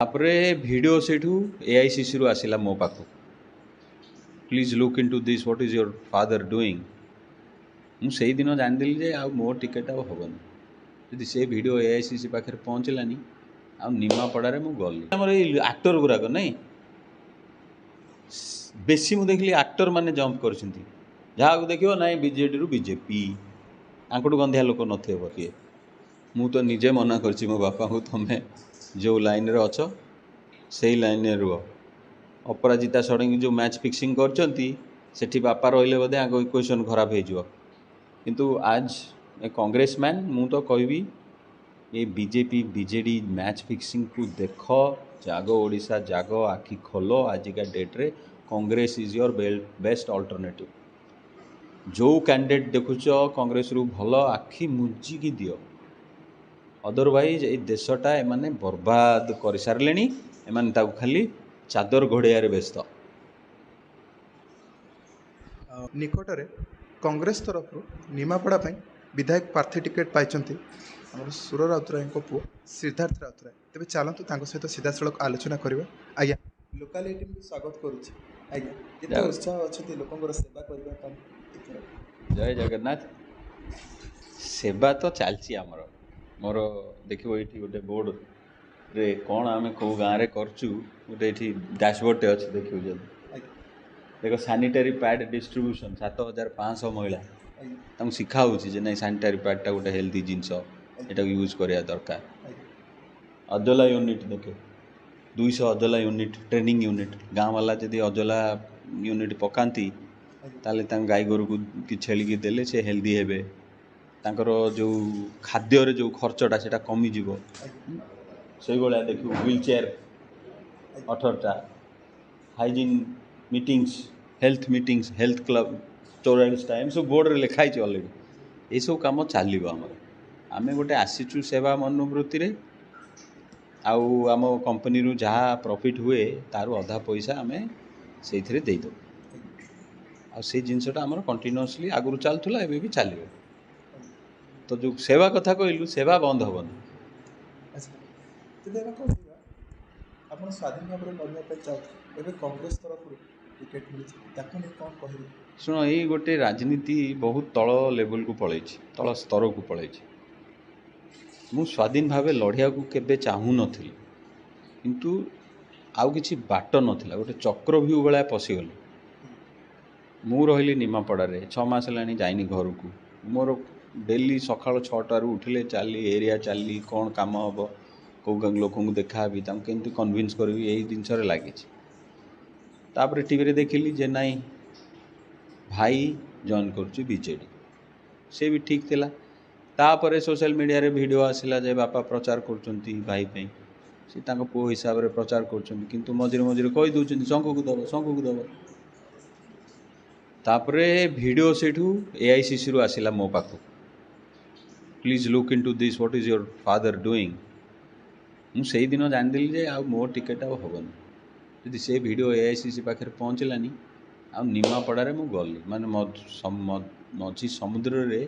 तापरे video Sethu AICC रु आसिला मो पाखु please look into this what is your father doing मुझे दिन जानिदेली जे आ मो टिकेट आ हेनी जदि से वीडियो एआईसीसी पाखे पहुँचलानी आ निमापड़ारे मु गली आमर एक्टर गुराक नहीं बेसी मु देखली एक्टर माने जंप कर जहाँ देखो ना बीजेडी रु बीजेपी आंकड़ू गंधिया लोक नथे किए मु तो निजे मना कर मो बापा को तुम्हें जो लाइन रे अछ से लाइन रे रुह अपराजिता षडंगी जो मैच फिक्सिंग कर बापा रहिले बोधे आगे इक्वेशन खराब हो किंतु आज ए कांग्रेस मैन मु तो कहबी ये बीजेपी बीजेडी मैच फिक्सिंग को देख जाग ओडिशा जाग आखि खोल आजिका डेट रे Congress is your best alternative जो कैंडिडेट देखुच कांग्रेस रु भल आखि मुझिकी दियो अदरवाइज ये देशटा एमाने बर्बाद कर सारे एमाने खाली चादर घोड़िया व्यस्त निकटरे कांग्रेस तरफ निमापड़ा विधायक प्रार्थी टिकेट पाई सुर राउतराय पुओ सिद्धार्थ राउतराय तेज चलतु सहित सीधा सड़क आलोचना करवा आज्ञा लोकालिटी स्वागत करुच्चा उत्साह अच्छे लोक सेवा करने जय जगन्नाथ सेवा तो चलती आमर मोर देखो ये गोटे बोर्ड रे कौन आम कौ गाँव में करचु गोटे डैशबोर्ड अच्छे देखो जब देख सानिटारी पैड डिस्ट्रीब्यूशन 7500 महिला शिखाऊँ ना सानिटारी पैडटा गोटे हेल्थी जिनस यहाँ यूज करा दरकार अजला यूनिट देख 200 अजला यूनिट ट्रेनिंग यूनिट गाँव वाला जदि अजला यूनिट पकाती ताले गाई गोरु को छेली की देले से हेल्दी हेबे तांकर जो खाद्य रे जो खर्चटा से कमिज से भाया देख व्हील चेयर 18टा हाइजीन मीटिंग्स हेल्थ क्लब 44टा एम सब बोर्ड रे लिखाई अलरेडी ये सब कम चलो आम गोटे आसीचु सेवा मनोवृत्ति रे आउ आम कंपनी रू जहाँ प्रॉफिट हुए तार अधा पैसा आम से देदे आ से जिनसटा आम कंटिन्यूअसली आगु चलूला एवं भी चलो तो जो सेवा कथा कहलु सेवा बंद हेनी स्वाधीन भाव लड़ाई चाहते कांग्रेस तरफ टिकेट मिली कौन कह शुण ये गोटे राजनीति बहुत तल लेवल को पलैं तल स्तर को पलैं मु स्वाधीन भाव लड़िया को केबे चाहू नथिली किंतु आउ किछि बाट नथिला गोटे चक्रव्यूह भाया पशिगली मु रही निमापड़ारे 6 मास लानी जाइनी घर को मोर डेली सकाल 6टार उठिले चली एरिया चली कौन काम हम कौ लोक देखा केमती कन्विन्स करी यही जिनस लगी तापर टीवी देखिली जे नाई भाई जॉइन कर बीजेडी से भी ठीक थिला तापर सोशल मीडिया रे वीडियो आसिला जे बापा प्रचार करचंती भाई पे से तांको पुओ हिसाब रे प्रचार करचंती किंतु मझिरे मझिरे कहि दउचंती शंख को दब तापरे वीडियो सेठू एआईसीसी रु आसिला मो पाखु please look into this what is your father doing मुझे दिन जानिदेली जे आ मो टिकेट आ हेनी जदि से वीडियो एआईसीसी पाखे पहुँचलानी आ निमापड़ारे मु गली माने मझी समुद्र रे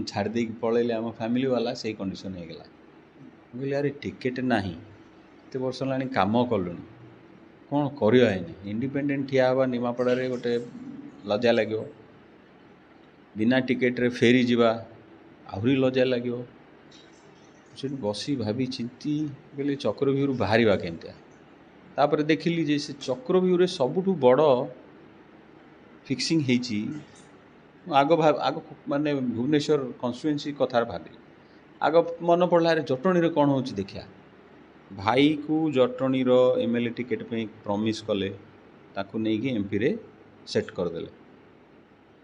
छाड़ दे पलैले आम फैमिली वाला से कंडीशन हो गला कहली अरे टिकेट ना एत वर्ष ला कम कलुनी कौन करनी इंडिपेंडेंट ठिया हवा निमापड़ारे गोटे लज्जा लगे बिना टिकेट रे फेरी जावा आहरी लज्जा लगे से बसी भाभी चिंती कहली चक्रव्यूह बाहर केमतिया तापर देखिली जे से चक्रव्यूह रे सबुठु बड़ फिक्सिंग हेची आग माने भुवनेश्वर कन्स्टिट्युएंसी कथार भावी आग मन पड़ा जटणी रे कौन होची देखिया भाई को जटणी रो एमएलए टिकेट पे प्रॉमिस कले ताकू नहीं कि एमपी रे सेट करदेले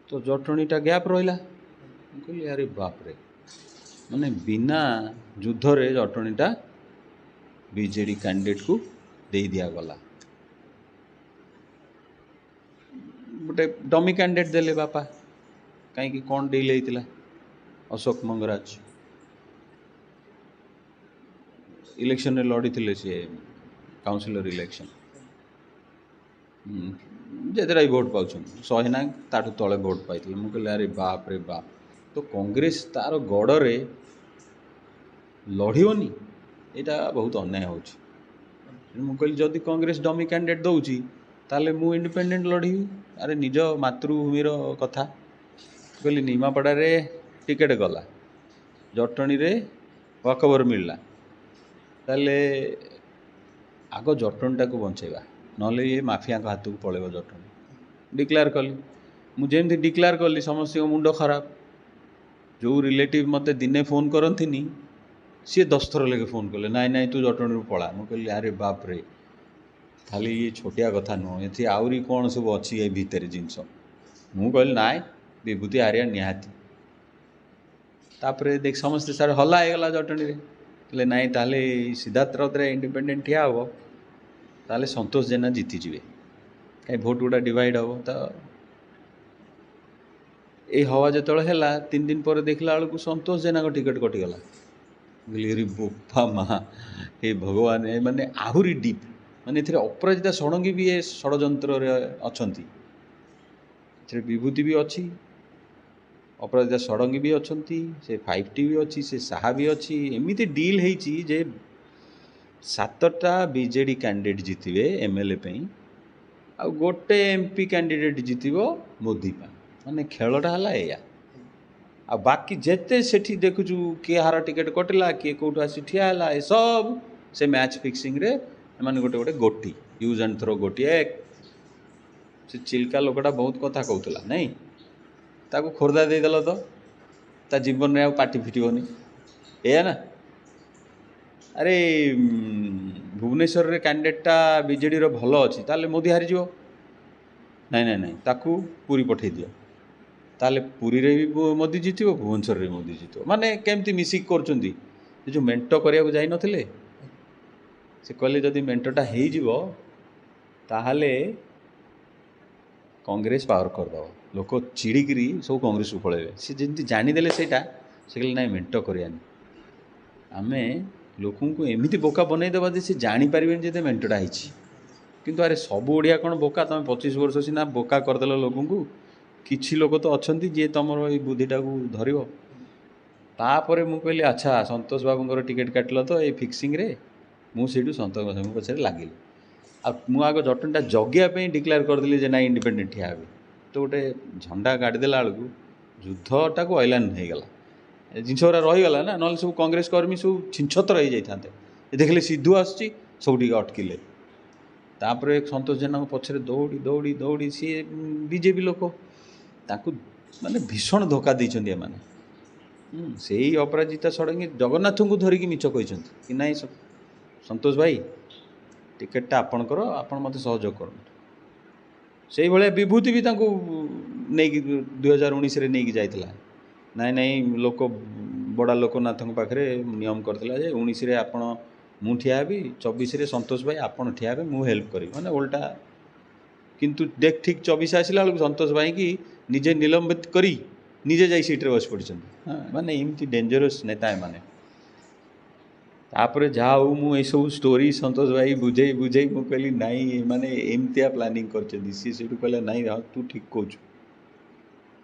तो जटणीटा गैप रहा कहली अरे बाप रे माने बिना युद्ध रे जटणीटा बीजेडी कैंडिडेट को दे दिया गला गोटे डमी कैंडिडेट देले बापा कहीं कौन डील होता अशोक मंगराज इलेक्शन रे लड़ी थे सी काउंसिलर इलेक्शन जितेटा भी भोट पाँच 100 ना ताठू तले भोट पाई मुझे अरे बाप रे बाप तो कांग्रेस तार गड़े लड़ोनी यहाँ बहुत अन्याय हो ମୁଁ କହିଲି ଯଦି କଂଗ୍ରେସ ଡମି କ୍ୟାଣ୍ଡିଡେଟ୍ ଦେଉଛି ତାହେଲେ ମୁଁ ଇଣ୍ଡିପେଣ୍ଡେଣ୍ଟ ଲଢ଼ିବି। ଆରେ ନିଜ ମାତୃଭୂମିର କଥା। କହିଲି ନିମାପଡ଼ାରେ ଟିକେଟ୍ ଗଲା, ଜଟଣୀରେ ୱାକଓଭର ମିଳିଲା, ତାହେଲେ ଆଗ ଜଟଣୀଟାକୁ ବଞ୍ଚେଇବା, ନହେଲେ ଏ ମାଫିଆଙ୍କ ହାତକୁ ପଳେଇବ ଜଟଣୀ। ଡିକ୍ଲେୟାର କଲି। ମୁଁ ଯେମିତି ଡିକ୍ଲେୟାର କଲି ସମସ୍ତଙ୍କ ମୁଣ୍ଡ ଖରାପ। ଯେଉଁ ରିଲେଟିଭ୍ ମୋତେ ଦିନେ ଫୋନ୍ କରନ୍ତିନି ସିଏ 10 ଥର ଲେଖେ ଫୋନ୍ କଲେ, ନାଇଁ ନାଇଁ ତୁ ଜଟଣୀରୁ ପଳା। ମୁଁ କହିଲି ଆରେ ବାପରେ, ଖାଲି ଇଏ ଛୋଟିଆ କଥା ନୁହଁ, ଏଠି ଆହୁରି କ'ଣ ସବୁ ଅଛି ଏ ଭିତରେ ଜିନିଷ। ମୁଁ କହିଲି ନାଇଁ, ବିଭୂତି ହାରିଆ ନିହାତି। ତାପରେ ଦେଖ ସମସ୍ତେ ସାର୍ ହଲା ହେଇଗଲା ଜଟଣୀରେ। କହିଲେ ନାଇଁ ତାହେଲେ ସିଦ୍ଧାର୍ଥ ରାଉତରାୟ ଇଣ୍ଡିପେଣ୍ଡେଣ୍ଟ ଠିଆ ହେବ, ତାହେଲେ ସନ୍ତୋଷ ଜେନା ଜିତିଯିବେ, କାହିଁ ଭୋଟ୍ ଗୁଡ଼ା ଡିଭାଇଡ଼ ହେବ। ତ এই হওয়া যেତେବେଳେ ହେଲା 3 ଦିନ ପରେ ଦେଖିଲା ବେଳକୁ ସନ୍ତୋଷ ଜେନାଙ୍କ ଟିକେଟ୍ କଟିଗଲା। କହିଲି ବୋପା ମା, ହେ ଭଗବାନ, ଏ ମାନେ ଆହୁରି ଡିପ୍, ମାନେ ଏଥିରେ ଅପରାଜିତା ଷଡ଼ଙ୍ଗୀ ବି ଏ ଷଡ଼ଯନ୍ତ୍ରରେ ଅଛନ୍ତି। ଏଥିରେ ବିଭୂତି ବି ଅଛି, ଅପରାଜିତା ଷଡ଼ଙ୍ଗୀ ବି ଅଛନ୍ତି, ସେ 5T ବି ଅଛି, ସେ ସାହା ବି ଅଛି। ଏମିତି ଡିଲ୍ ହେଇଛି ଯେ 7ଟା ବିଜେଡ଼ି କ୍ୟାଣ୍ଡିଡେଟ୍ ଜିତିବେ MLA ପାଇଁ, ଆଉ ଗୋଟେ MP କ୍ୟାଣ୍ଡିଡେଟ୍ ଜିତିବ ମୋଦି ପାଇଁ। ମାନେ ଖେଳଟା ହେଲା ଏଇଆ। ଆଉ ବାକି ଯେତେ ସେଠି ଦେଖୁଛୁ କିଏ ହାର ଟିକେଟ୍ କଟିଲା, କିଏ କେଉଁଠୁ ଆସି ଠିଆ ହେଲା, ଏସବୁ ସେ ମ୍ୟାଚ୍ ଫିକ୍ସିଂରେ ଏମାନେ ଗୋଟେ ଗୋଟେ ଗୋଟି, ୟୁଜ୍ ଆଣ୍ଡ ଥ୍ରୋ ଗୋଟିଏ। ସେ ଚିଲ୍କା ଲୋକଟା ବହୁତ କଥା କହୁଥିଲା ନାଇଁ, ତାକୁ ଖୋର୍ଦ୍ଧା ଦେଇଦେଲ ତ ତା ଜୀବନରେ ଆଉ ପାଟି ଫିଟିବନି, ଏଇଆ ନା। ଆରେ ଭୁବନେଶ୍ୱରରେ କ୍ୟାଣ୍ଡିଡେଟ୍ଟା ବିଜେଡ଼ିର ଭଲ ଅଛି, ତାହେଲେ ମୋଦି ହାରିଯିବ। ନାଇଁ ନାଇଁ ନାଇଁ, ତାକୁ ପୁରୀ ପଠାଇ ଦିଅ, ତାହେଲେ ପୁରୀରେ ବି ମୋଦି ଜିତିବ, ଭୁବନେଶ୍ୱରରେ ବି ମୋଦି ଜିତିବ। ମାନେ କେମିତି ମିଶିକି କରୁଛନ୍ତି। ସେ ଯେଉଁ ମେଣ୍ଟ କରିବାକୁ ଯାଇନଥିଲେ, ସେ କହିଲେ ଯଦି ମେଣ୍ଟଟା ହେଇଯିବ ତାହେଲେ କଂଗ୍ରେସ ପାୱାର କରିଦେବ, ଲୋକ ଚିଡ଼ିକିରି ସବୁ କଂଗ୍ରେସକୁ ପଳେଇବେ। ସେ ଯେମିତି ଜାଣିଦେଲେ ସେଇଟା, ସେ କହିଲେ ନାଇଁ ମେଣ୍ଟ କରିବାନି, ଆମେ ଲୋକଙ୍କୁ ଏମିତି ବୋକା ବନେଇଦେବା ଯେ ସେ ଜାଣିପାରିବେନି ଯେ ମେଣ୍ଟଟା ହେଇଛି। କିନ୍ତୁ ଆରେ ସବୁ ଓଡ଼ିଆ କ'ଣ ବୋକା? ତୁମେ 25 ବର୍ଷ ସିନା ବୋକା କରିଦେଲ ଲୋକଙ୍କୁ, କିଛି ଲୋକ ତ ଅଛନ୍ତି ଯିଏ ତୁମର ଏଇ ବୁଦ୍ଧିଟାକୁ ଧରିବ। ତାପରେ ମୁଁ କହିଲି ଆଚ୍ଛା, ସନ୍ତୋଷ ବାବୁଙ୍କର ଟିକେଟ୍ କାଟିଲ ତ ଏଇ ଫିକ୍ସିଂରେ। ମୁଁ ସେଇଠୁ ସନ୍ତୋଷ ବାବୁଙ୍କ ପଛରେ ଲାଗିଲି। ଆଉ ମୁଁ ଆଗ ଜଟଣୀଟା ଜଗିବା ପାଇଁ ଡିକ୍ଲେୟାର କରିଦେଲି ଯେ ନାଇଁ ଇଣ୍ଡିପେଣ୍ଡେଣ୍ଟ ଠିଆ ହେବି। ତ ଗୋଟେ ଝଣ୍ଡା କାଢ଼ିଦେଲା ବେଳକୁ ଯୁଦ୍ଧଟାକୁ ଐଲାନ ହେଇଗଲା, ଏ ଜିନିଷ ଗୁଡ଼ା ରହିଗଲା ନା, ନହେଲେ ସବୁ କଂଗ୍ରେସ କର୍ମୀ ସବୁ ଛିନଛତ୍ର ହେଇଯାଇଥାନ୍ତେ। ଦେଖିଲେ ସିଧୁ ଆସୁଛି, ସବୁ ଟିକେ ଅଟକିଲେ। ତାପରେ ସନ୍ତୋଷ ଜେନାଙ୍କ ପଛରେ ଦୌଡ଼ି ଦୌଡ଼ି ଦୌଡ଼ି, ସିଏ ବିଜେପି ଲୋକ, ତାଙ୍କୁ ମାନେ ଭୀଷଣ ଧୋକା ଦେଇଛନ୍ତି ଏମାନେ। ସେଇ ଅପରାଜିତା ଷଡ଼ଙ୍ଗୀ ଜଗନ୍ନାଥଙ୍କୁ ଧରିକି ମିଛ କହିଛନ୍ତି କି ନାଇଁ ସନ୍ତୋଷ ଭାଇ ଟିକେଟ୍ଟା ଆପଣଙ୍କର, ଆପଣ ମୋତେ ସହଯୋଗ କରନ୍ତୁ। ସେଇଭଳିଆ ବିଭୂତି ବି ତାଙ୍କୁ ନେଇକି 2019ରେ ନେଇକି ଯାଇଥିଲା। ନାଇଁ ନାଇଁ, ଲୋକ ବଡ଼ା ଲୋକନାଥଙ୍କ ପାଖରେ ନିୟମ କରିଥିଲା ଯେ 19ରେ ଆପଣ ମୁଁ ଠିଆ ହେବି, 24ରେ ସନ୍ତୋଷ ଭାଇ ଆପଣ ଠିଆ ହେବେ, ମୁଁ ହେଲ୍ପ କରିବି, ମାନେ ଓଲଟା। କିନ୍ତୁ ଦେଖ ଠିକ୍ 24 ଆସିଲା ବେଳକୁ ସନ୍ତୋଷ ଭାଇକି ନିଜେ ନିଲମ୍ବିତ କରି ନିଜେ ଯାଇ ସିଟ୍ରେ ବସି ପଡ଼ିଛନ୍ତି। ହଁ, ମାନେ ଏମିତି ଡେଞ୍ଜରସ୍ ନେତା ଏମାନେ। ତାପରେ ଯାହା ହଉ ମୁଁ ଏସବୁ ଷ୍ଟୋରି ସନ୍ତୋଷ ଭାଇ ବୁଝେଇ ମୁଁ କହିଲି ନାଇଁ, ମାନେ ଏମିତିଆ ପ୍ଲାନିଂ କରିଛନ୍ତି। ସିଏ ସେଇଠୁ କହିଲା ନାଇଁ ତୁ ଠିକ୍ କହୁଛୁ,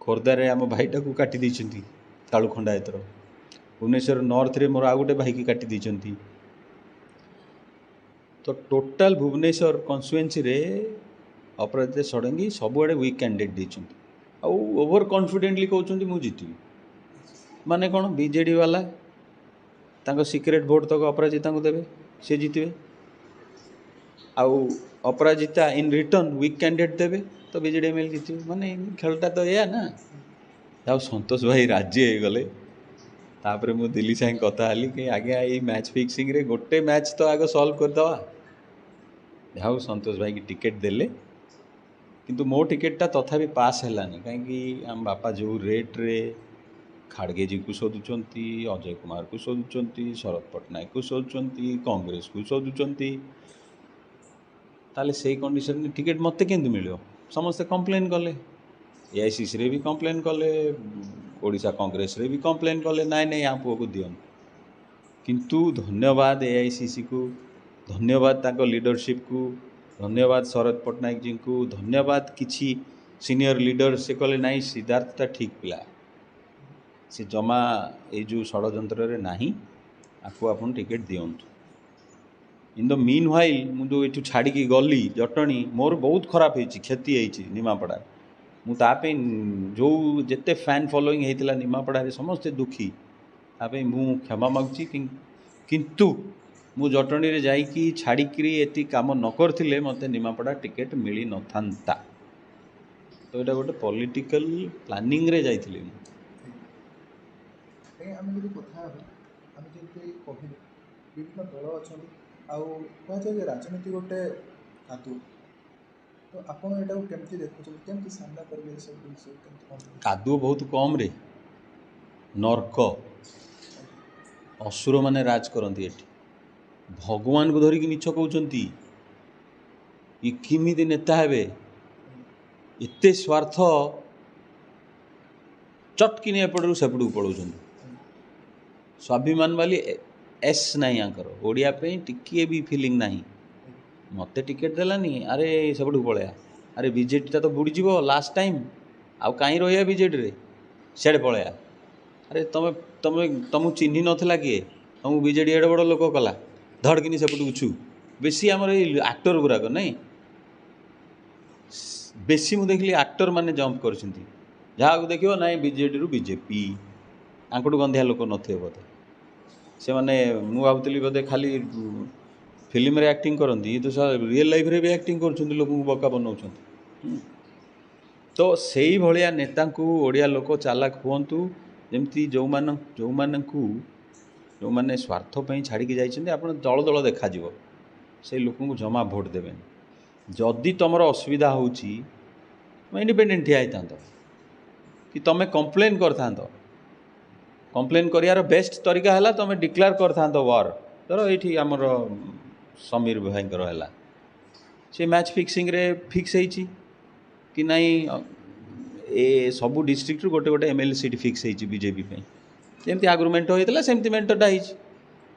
ଖୋର୍ଦ୍ଧାରେ ଆମ ଭାଇଟାକୁ କାଟି ଦେଇଛନ୍ତି ତାଳୁଖଣ୍ଡା ଏଥର, ଭୁବନେଶ୍ୱର ନର୍ଥରେ ମୋର ଆଉ ଗୋଟେ ଭାଇକି କାଟି ଦେଇଛନ୍ତି। ତ ଟୋଟାଲ ଭୁବନେଶ୍ୱର କନଷ୍ଟିଚୁଏନ୍ସିରେ ଅପରାଜିତା ଷଡ଼ଙ୍ଗୀ ସବୁଆଡ଼େ ୱିକ୍ କ୍ୟାଣ୍ଡିଡେଟ୍ ଦେଇଛନ୍ତି, ଆଉ ଓଭର କନଫିଡେଣ୍ଟଲି କହୁଛନ୍ତି ମୁଁ ଜିତିବି। ମାନେ କ'ଣ, ବିଜେଡ଼ି ବାଲା ତାଙ୍କ ସିକ୍ରେଟ୍ ଭୋଟ୍ ତକ ଅପରାଜିତାଙ୍କୁ ଦେବେ, ସେ ଜିତିବେ। ଆଉ Aparajita in return weak candidate ଦେବେ, ତ ବିଜେଡ଼ି MLA ଜିତିବେ। ମାନେ ଖେଳଟା ତ ଏଇଆ ନା। ଆଉ ସନ୍ତୋଷ ଭାଇ ରାଜି ହେଇଗଲେ। ତାପରେ ମୁଁ ଦିଲ୍ଲୀ ସାଙ୍ଗେ କଥା ହେଲି କି ଆଜ୍ଞା ଏଇ ମ୍ୟାଚ୍ ଫିକ୍ସିଂରେ ଗୋଟେ ମ୍ୟାଚ୍ ତ ଆଗ ସଲ୍ଭ କରିଦେବା। ଯାହା ହଉ ସନ୍ତୋଷ ଭାଇକି ଟିକେଟ୍ ଦେଲେ, କିନ୍ତୁ ମୋ ଟିକେଟ୍ଟା ତଥାପି ପାସ୍ ହେଲାନି। କାହିଁକି, ଆମ ବାପା ଯେଉଁ ରେଟ୍ରେ ଖାଡ଼ଗେଜୀକୁ ଶୋଧୁଛନ୍ତି, ଅଜୟ କୁମାରକୁ ଶୋଧୁଛନ୍ତି, ଶରଦ ପଟ୍ଟନାୟକକୁ ଶୋଧୁଛନ୍ତି, କଂଗ୍ରେସକୁ ଶୋଧୁଛନ୍ତି, ତାହେଲେ ସେଇ କଣ୍ଡିସନରେ ଟିକେଟ୍ ମୋତେ କେମିତି ମିଳିବ? ସମସ୍ତେ କମ୍ପ୍ଲେନ୍ କଲେ, AICCରେ ବି କମ୍ପ୍ଲେନ୍ କଲେ, ଓଡ଼ିଶା କଂଗ୍ରେସରେ ବି କମ୍ପ୍ଲେନ୍ କଲେ, ନାଇଁ ନାଇଁ ଆମ ପୁଅକୁ ଦିଅନି। କିନ୍ତୁ ଧନ୍ୟବାଦ AICCକୁ, ଧନ୍ୟବାଦ ତାଙ୍କ ଲିଡରସିପ୍କୁ, ଧନ୍ୟବାଦ ଶରଦ ପଟ୍ଟନାୟକ ଜୀଙ୍କୁ, ଧନ୍ୟବାଦ କିଛି ସିନିୟର ଲିଡର। ସେ କହିଲେ ନାଇଁ ସିଦ୍ଧାର୍ଥଟା ଠିକ୍ ପିଲା, ସେ ଜମା ଏଇ ଯେଉଁ ଷଡ଼ଯନ୍ତ୍ରରେ ନାହିଁ, ଆକୁ ଆପଣ ଟିକେଟ୍ ଦିଅନ୍ତୁ। इन द मीन व्हाइल मुझे ये छाड़ी गली जटणी मोर बहुत खराब होती क्षति होती निमापड़ा मुझे जो जिते फैन फॉलोइंग होता निमापड़ा समस्ते दुखी तापे मु क्षमा मागुची किंतु मु जटणी रे जाइकी छाड़ी एति काम न करथिले मते निमापड़ा टिकेट मिली न थांता तो एटा गोटे पॉलिटिकल प्लानिंग रे जाइथिले आम जो कथा आम जमी कहले विभिन्न दल अच्छा आउ कहुए राजनीति गोटे कादु तो आपड़ यहाँ केमती देखुं केमती सामना करेंगे सब जिन कादुओ बहुत कम रे नर्क असुर माने राज करती एटी भगवान को धरिकी मिछ कहते किमिति नेता हेबे एते स्वार्थ चटकिनी एपटू सेपटू पलाउं स्वाभिमान वाली एस ना ओडिया टिके भी फिलिंग ना मत टिकेट देलानी अरे सेपटू पलैया अरे बीजेडी तो बुड़ीज लास्ट टाइम आउ कहीं रहा बीजेडी रे सियाड़े पलैया अरे तुम तुम तुमको चिन्ह नाला किए तुमको बीजेडी एडे बड़ लोक कला धड़किनी सेपटू छु बेसी आमर आक्टर गुराक नहीं बेसी मु देखली आक्टर माने जंप कर जहाँ देखो ना बीजेडी रु बीजेपी आंकटू गंधिया लोक नथे बोधे से माने मु भावुली बोधे खाली फिल्म रे एक्टिंग करती तो रियल लाइफ रे भी एक्टिंग कर लोक बका बनाऊँ तो से भाया नेता को ओडिया लोक चालाक हूँ जमती जो मैंने स्वार्थपाई छाड़ी जाइए आप दल दल देखा से लोक को जमा भोट देवे जदि तुम असुविधा हो इंडिपेंडेंट ठिया होता कि तुम कंप्लेन कर कंप्लेन करार बेस्ट तरीका है तुम डिक्लेयर कर वार धर ये आमर समीर भाईंकर है से मैच फिक्सिंग रे फिक्स होती कि नहीं ए सबू डिस्ट्रिक्ट रू गोटे गोटे एमएलए सीट फिक्स होती बीजेपी जमी आगु मेट होता सेमती मेटटा हो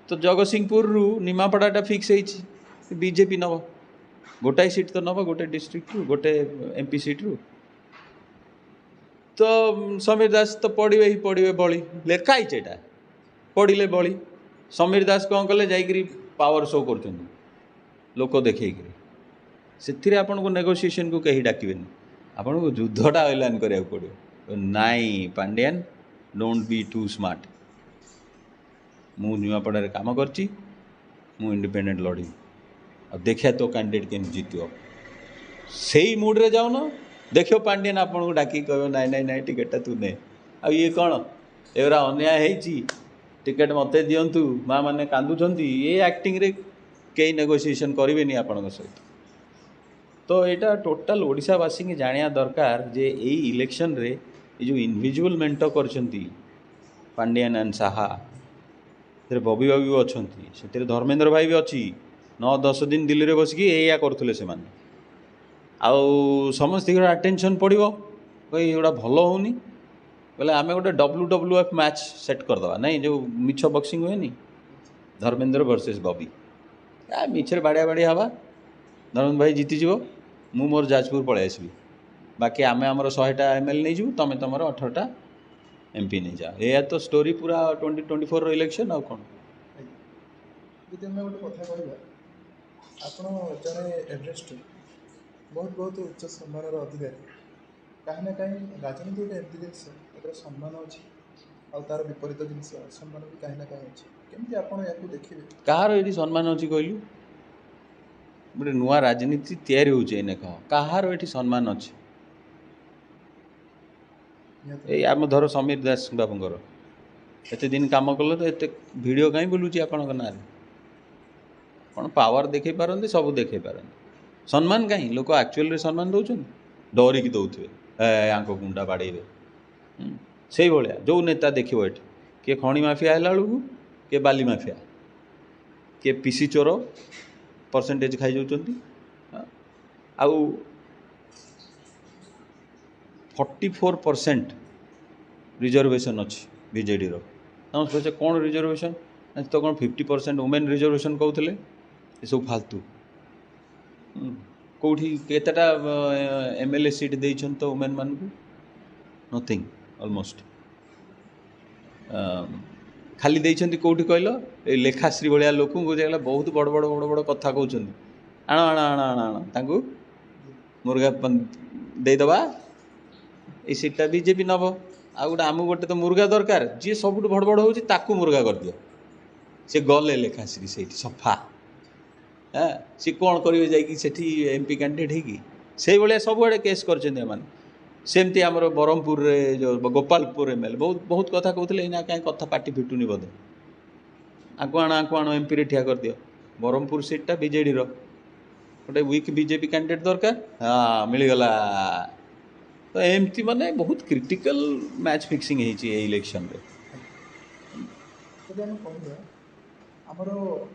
तो जगतसिंहपुर रु निमापड़ाटा फिक्स होती बीजेपी नब गोटाए सीट तो नब गोटे डिस्ट्रिक्ट रू गोटे एमपी सीट रू तो समीर दास तो पढ़े ही पढ़े बड़ी लेखा ही चेटा पढ़ले बड़ी समीर दास कौन कले जाइए पावर शो कर लोक देखिए से आपन को नेगोशिएशन को कहीं डाकबेनि आपन को युद्धटा ऐलान करा पड़ो नाई Pandian don't be too smart मु नुआपड़ा काम करची मु इंडिपेंडेंट लड़ी आ देखिए तो कैंडिडेट केम जीतो से मुड रे जाऊन देखो पांड्यान आपन को डाकी कह नाई नाई नाई टिकेटा तू ने आ ये कौन एरा अन्याय होती टिकेट मत दिंतु माँ मैंने कांदुंट ये एक्टिंग रे कई नेगोशिएशन करेंगे आपण सहित तो यहाँ टोटाल ओडिशावासी की जानिया दरकार जे यही इलेक्शन रे ये जो इनविजुअल मेंट कर पांड्यान एंड साहा से बबी बाबू अच्छा से धर्मेंद्र भाई भी अच्छी 9-10 दिन दिल्ली रे बसिकी या करुले से आउ समस्त अटेंशन पड़ो कहीं एगुड़ा भल होनी बोले आम गोटे WWF मैच सेट करदे नहीं जो मिछ बक्सिंग हुए धर्मेंद्र वर्सेस बबी मिछे बाड़िया बाड़िया हवा धर्मेंद्र भाई जीतीज मु मोर जाजपुर पलि आसबि बाकी आम आमर 100टा एमएलए नहीं तुम तुम 18टा एमपी नहीं जा या तो स्टोरी पूरा 2024 इलेक्शन आउ कौन गोटे कथा कहवा आप जड़े एड्रेस्ट बहुत बहुत उच्च सम्मान अधिकारी कहीं ना कहीं राजनीति गोटे एमती जिनस एक सम्मान अच्छी आर विपरीत जिन सम्मान भी कहीं ना कहीं अच्छी केमती आपड़ या देखिए कहार ये सम्मान अच्छी कहलु गोटे नुआ राजनीति तैयारी होने कह कहार ये सम्मान अच्छी ये आम धर समीर दास बाबूर एत दिन कम कल तो एत भिड कहीं बुलूची आपण ना कौन पावर देखे पारती सब देखे पारती सम्मान कहीं लोक एक्चुअल सम्मान दौरान डरिकी दौथे आंक गुंडा बाड़े से भाया जो नेता देखो ये किए खणी माफिया है बेलू किए बाली माफिया किए पीसी चोर परसेंटेज खाई जाऊँगी आउ 44% रिजर्वेशन अच्छी बीजेडी रे कौन रिजर्वेशन तो कौन 50% वुमेन रिजर्वेशन कहते ये सब फालतू कौटी केतेटा एमएलए सीट देइछन तो वुमेन मान को नथिंग ऑलमोस्ट खाली देइछन्ति कोठी कहलो ए लेखाश्री भलिया लोकଙ୍କୁ जेला बहुत बड़ बड़ बड़ बड़ कथा कहउछन्ति आण आण आण आण आण तांकु मुर्गा दे दबा ए सीटा बीजेपी नब आ गोटे आम गोटे तो मुर्गा दरकार जी सबुठ बड़ बड़ होउछि ताकु मुर्गा कर दियो से गले लेखाश्री सेठी सफा हाँ सी कौन करेंगे जाकि सेठी एमपी कैंडिडेट है से भाया सबुआड़े केस कर सेमती आमर ब्रह्मपुर जो गोपालपुर एमएलए बहुत बहुत कथा कहते ना कहीं कथा पार्टी फिटुनी बोधे आंकु आण एमपी रे ठिया कर दियो ब्रह्मपुर सीटा बीजेडी गोटे वीक बीजेपी कैंडिडेट दरकार हाँ मिलगला तो एमती माने बहुत क्रिटिकल मैच फिक्सिंग है इलेक्शन रे ଯଦି ଆମେ କହିବା ଆମର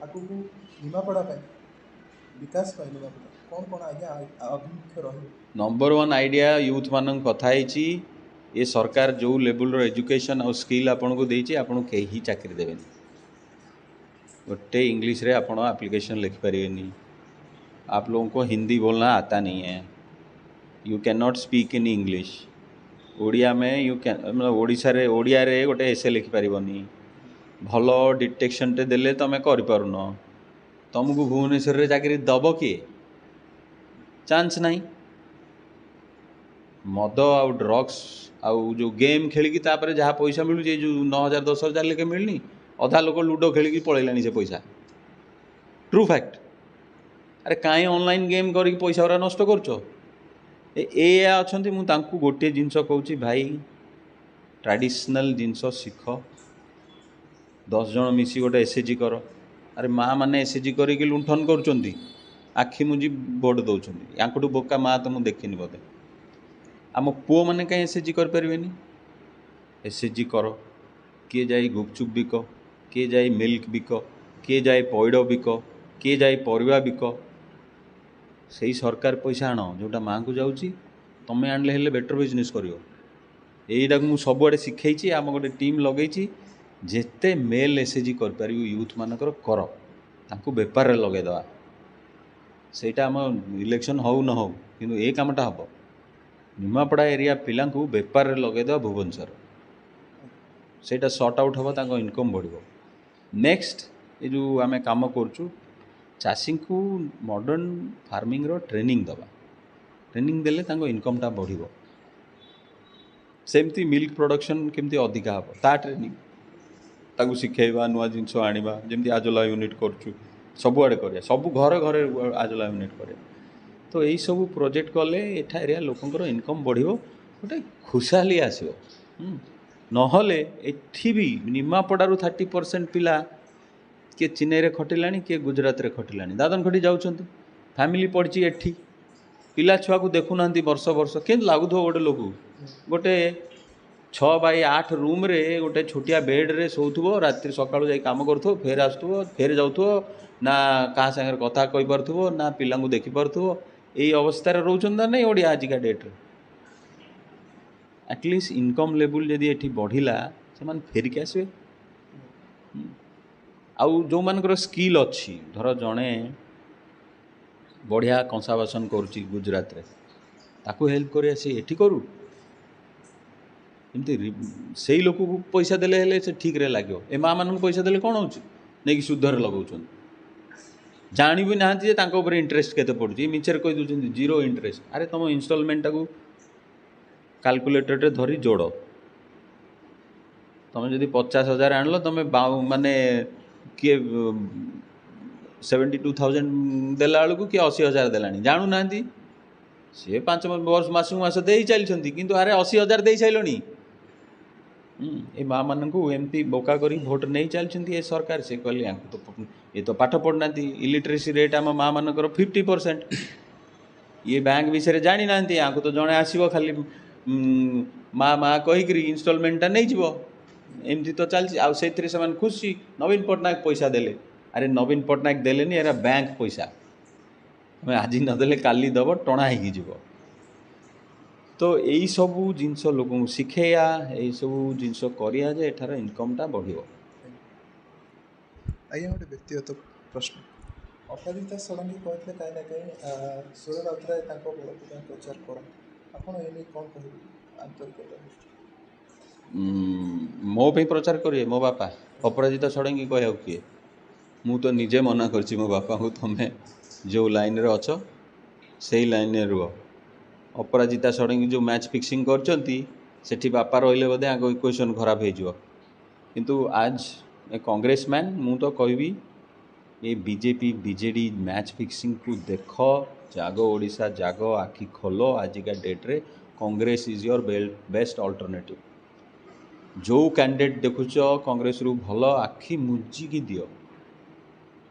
ଆଗକୁ ନିମାପଡ଼ା ପାଇଁ ବିକାଶ ପାଇଁ ନିମାପଡ଼ା କ'ଣ ଆଜ୍ଞା ଆଭିମୁଖ୍ୟ ରହିବ? नंबर वन आइडिया यूथ मान कथा ये सरकार जो लेवल एजुकेशन और स्किल आपन को देछि आपन कहीं चाकरी देवेनि गोटे इंग्लिश रे आपन एप्लिकेशन लिख पारिबेनि आप लोगों को हिंदी बोलना आता नहीं है you can not speak in English Odia में यू कैन मतलब ओडिशा रे ओडिया रे गोटे एसे लिख पारिबोनी भल डिटेक्शन टे देले तमे करि पारुन तुमको भुवनेश्वर रे चाकरी दब किए चांस नहीं मद आउ ड्रग्स आउ जो गेम खेलिकी तापर जहाँ पैसा मिलूँ जो 9,000 10,000 लेके मिलनी अधा लोग लुडो खेलिकी पलैलानी से पैसा ट्रू फैक्ट अरे कहीं ऑनलाइन गेम करी पैसा गुरा नष्ट करछ अच्छा मुझे गोटे जिनस कहूँ भाई ट्रेडिशनल जिनस शिख 10 जन मिसी गोटे एसएचजी कर अरे माँ मैंने एसएचजी करी लुंठन कर आखि मुझी भोट दौरान यांकठू बोका माँ तो मुझे देखनी बोधे आम पुओ मैंने कहीं एसएचजी करें एसएचजी कर किए जाए गुपचुप बिक किए जाए मिल्क बिक किए जाए पैड बिक किए जाए परिवा बिक से सरकार पैसा आण जोटा माँ को जाऊँगी तुम्हें आणले हेले बेटर बिजनेस कर यहीटा मुझे सबुआड़े शिखई आम गोटे टीम लगे जेते मेल एसएचजी कर यूथ मानकर कर तांकु बेपार लगेदवा सेटा आम इलेक्शन हो न हो किंतु ए कामटा हम निमापड़ा एरिया पिला बेपार लगेदवा भुवनेश्वर सेटा सर्ट आउट हम तांको इनकम बढ़िबो नेक्स्ट ये जो आम काम करूँ चाषी को मॉडर्न फार्मिंग रो ट्रेनिंग दवा ट्रेनिंग देले तांको इनकमटा बढ़िबो सेमती मिल्क प्रोडक्शन केमती अधिका हम ता ट्रेनिंग ताकू शिखेबा नुआ जिनस आनिबा जेमती आजला यूनिट करूँ सबुआड़े करिया सब घर घर आजला यूनिट करिया तो यही सब प्रोजेक्ट कले एठा एरिया लोकंकर इनकम बढ़िबो गोटे खुशहाली आसिबो नहले एठी भी निमापड़ारू 30% पिला किए चेन्नई रे खटिलानी किए गुजरात रे खटिलानी दादन खटी जाउछंती फैमिली पड़ची एठी पिला छुआ को देखु नांती वर्ष वर्ष केन लागुथो गोटे लोक गोटे 6x8 रूम रे गोटे छोटिया बेड रे सोथुबो रात्रि सकाळु जाई काम करथो फेर आसथुबो फेर जाउथो ना कहा सागर कथा कहि पारथुबो ना पिला को देखि पारथुबो एई अवस्था रे रहउछन ना नहीं ओडिया आज का डेट रे एटलिस्ट इनकम लेवल जदि एठी बढ़िला से मान फेर के आसबे आउ जो मानकर स्किल अच्छी धर जड़े बढ़िया कंसा बासन करुच्ची गुजरात रे ताकू हेल्प कर एठी करू एमती से लोक को पैसा देले हेले से ठीक रे लागो ए माँ मान पैसा देले कौन हो नहीं सुधर लगाउछन जानी भी ना इंटरेस्ट केते पड़ुची मिछर कहि दउछन जीरो इंटरेस्ट अरे तुम इनस्टॉलमेंट टाकू कैलकुलेटर रे धरी जोड़ तुम जदि 50,000 आणलो तुम माने किए 72,000 देला बेलू किए 80,000 देलानी जानू ना सी 5 वर्ष मासक मास दे चलती किंतु अरे 80,000 दे सारे ये माँ मान को एमती बोका करी भोट नहीं चलती ये सरकार से कहले तो ये तो पाठ पढ़ना इलिटरेसी रेट आम माँ मानकर 50% ये बैंक विषय जानी ना यहाँ तो जड़े आसो खाली माँ माँ कहीकि इनस्टॉलमेंटा नहीं जीव एमती तो चलती आउ से खुशी नवीन पट्टनायक पैसा देले अरे नवीन पट्टनायक देलेनी एरा बैंक पैसा तुम आज नदेले काली दब टणा हो तो यही सब जिनस लोक शिखेया यही सब जिनस करिया जे एठार इनकमटा बढ़िबो। आज्ञा गोटे व्यक्तिगत प्रश्न अपराजिता षडंगी कहते कहीं ना कहीं सुर राउतराय बड़ प्रचार कर आपड़ ये कौन कह आंतरिकता ମୋ ପାଇଁ ପ୍ରଚାର କରିବେ ମୋ ବାପା ଅପରାଜିତା ଷଡ଼ଙ୍ଗୀ କହିବାକୁ କିଏ? ମୁଁ ତ ନିଜେ ମନା କରିଛି ମୋ ବାପାଙ୍କୁ, ତୁମେ ଯେଉଁ ଲାଇନ୍ରେ ଅଛ ସେଇ ଲାଇନ୍ରେ ରୁହ। ଅପରାଜିତା ଷଡ଼ଙ୍ଗୀ ଯେଉଁ ମ୍ୟାଚ୍ ଫିକ୍ସିଂ କରିଛନ୍ତି ସେଠି ବାପା ରହିଲେ ବୋଧେ ଆଗ ଇକ୍ୱେସନ୍ ଖରାପ ହେଇଯିବ। କିନ୍ତୁ ଆଜ୍ ଏ କଂଗ୍ରେସମ୍ୟାନ୍ ମୁଁ ତ କହିବି ଏ ବିଜେପି ବିଜେଡ଼ି ମ୍ୟାଚ୍ ଫିକ୍ସିଂକୁ ଦେଖ, ଜାଗ ଓଡ଼ିଶା ଜାଗ, ଆଖି ଖୋଲ। ଆଜିକା ଡେଟ୍ରେ Congress is your best alternative. ଯେଉଁ କ୍ୟାଣ୍ଡିଡେଟ୍ ଦେଖୁଛ କଂଗ୍ରେସରୁ ଭଲ, ଆଖି ମୁଜିକି ଦିଅ।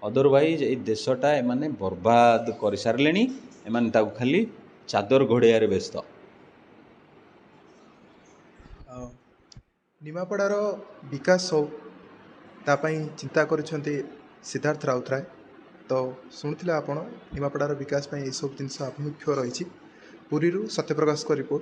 ଅଦରୱାଇଜ୍ ଏଇ ଦେଶଟା ଏମାନେ ବର୍ବାଦ କରିସାରିଲେଣି। ଏମାନେ ତାକୁ ଖାଲି ଚାଦର ଘୋଡ଼େଇବାରେ ବ୍ୟସ୍ତ। ନିମାପଡ଼ାର ବିକାଶ ହଉ ତା ପାଇଁ ଚିନ୍ତା କରିଛନ୍ତି ସିଦ୍ଧାର୍ଥ ରାଉତରାୟ। ତ ଶୁଣିଥିଲେ ଆପଣ ନିମାପଡ଼ାର ବିକାଶ ପାଇଁ ଏସବୁ ଜିନିଷ ଆଭିମୁଖ୍ୟ ରହିଛି। ପୁରୀରୁ ସତ୍ୟପ୍ରକାଶଙ୍କ ରିପୋର୍ଟ।